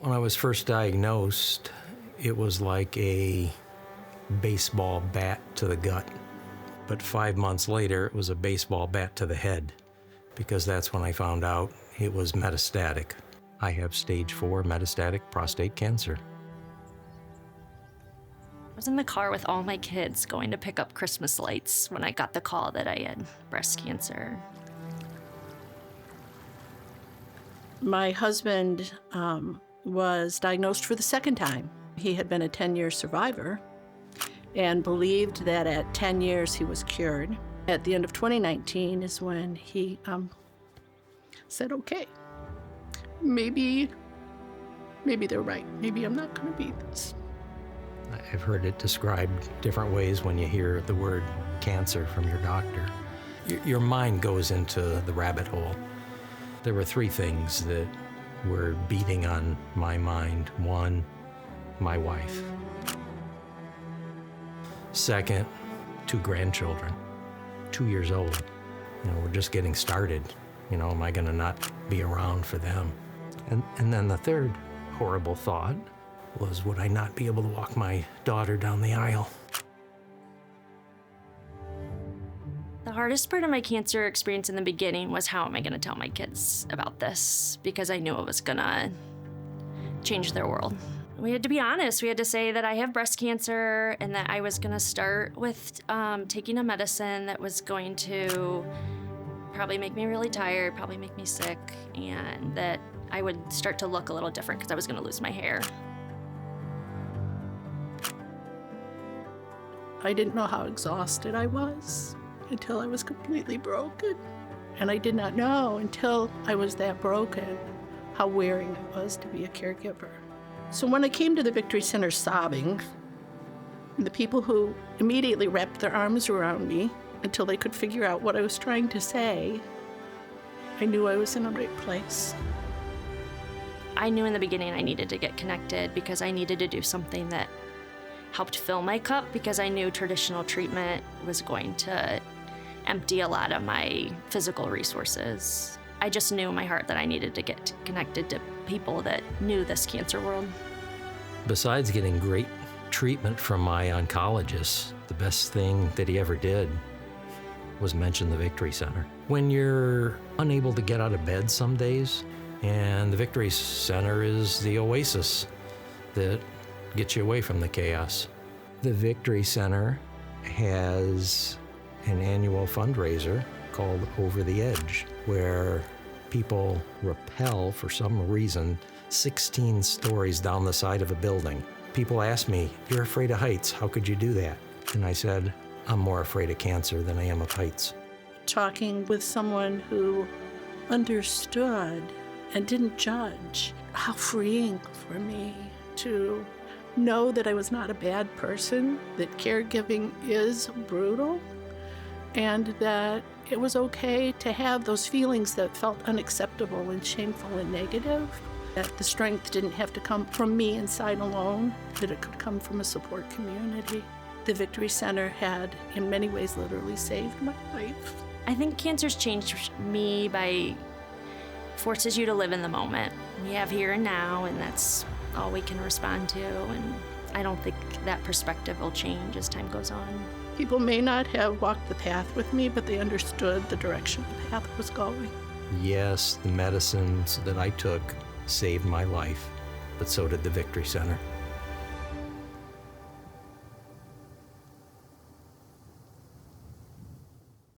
When I was first diagnosed, it was like a baseball bat to the gut. But 5 months later, it was a baseball bat to the head, because that's when I found out it was metastatic. I have stage 4 metastatic prostate cancer. I was in the car with all my kids going to pick up Christmas lights when I got the call that I had breast cancer. My husband was diagnosed for the second time. He had been a 10-year survivor and believed that at 10 years he was cured. At the end of 2019 is when he said, okay, maybe they're right. Maybe I'm not going to beat this. I've heard it described different ways when you hear the word cancer from your doctor. Your mind goes into the rabbit hole. There were 3 things that were beating on my mind. 1, my wife. Second, 2 grandchildren, 2 years old. We're just getting started. Am I gonna not be around for them? And then the third horrible thought was, would I not be able to walk my daughter down the aisle? The hardest part of my cancer experience in the beginning was, how am I going to tell my kids about this? Because I knew it was going to change their world. We had to be honest. We had to say that I have breast cancer and that I was going to start with taking a medicine that was going to probably make me really tired, probably make me sick, and that I would start to look a little different because I was going to lose my hair. I didn't know how exhausted I was until I was completely broken. And I did not know until I was that broken how wearing it was to be a caregiver. So when I came to the Victory Center sobbing, the people who immediately wrapped their arms around me until they could figure out what I was trying to say, I knew I was in the right place. I knew in the beginning I needed to get connected because I needed to do something that helped fill my cup, because I knew traditional treatment was going to empty a lot of my physical resources. I just knew in my heart that I needed to get connected to people that knew this cancer world. Besides getting great treatment from my oncologist, the best thing that he ever did was mention the Victory Center. When you're unable to get out of bed some days, and the Victory Center is the oasis that gets you away from the chaos. The Victory Center has an annual fundraiser called Over the Edge, where people rappel, for some reason, 16 stories down the side of a building. People ask me, "You're afraid of heights, how could you do that?" And I said, "I'm more afraid of cancer than I am of heights." Talking with someone who understood and didn't judge, how freeing for me to know that I was not a bad person, that caregiving is brutal, and that it was okay to have those feelings that felt unacceptable and shameful and negative, that the strength didn't have to come from me inside alone, that it could come from a support community. The Victory Center had, in many ways, literally saved my life. I think cancer's changed me by forces you to live in the moment. We have here and now, and that's all we can respond to, and I don't think that perspective will change as time goes on. People may not have walked the path with me, but they understood the direction the path was going. Yes, the medicines that I took saved my life, but so did the Victory Center.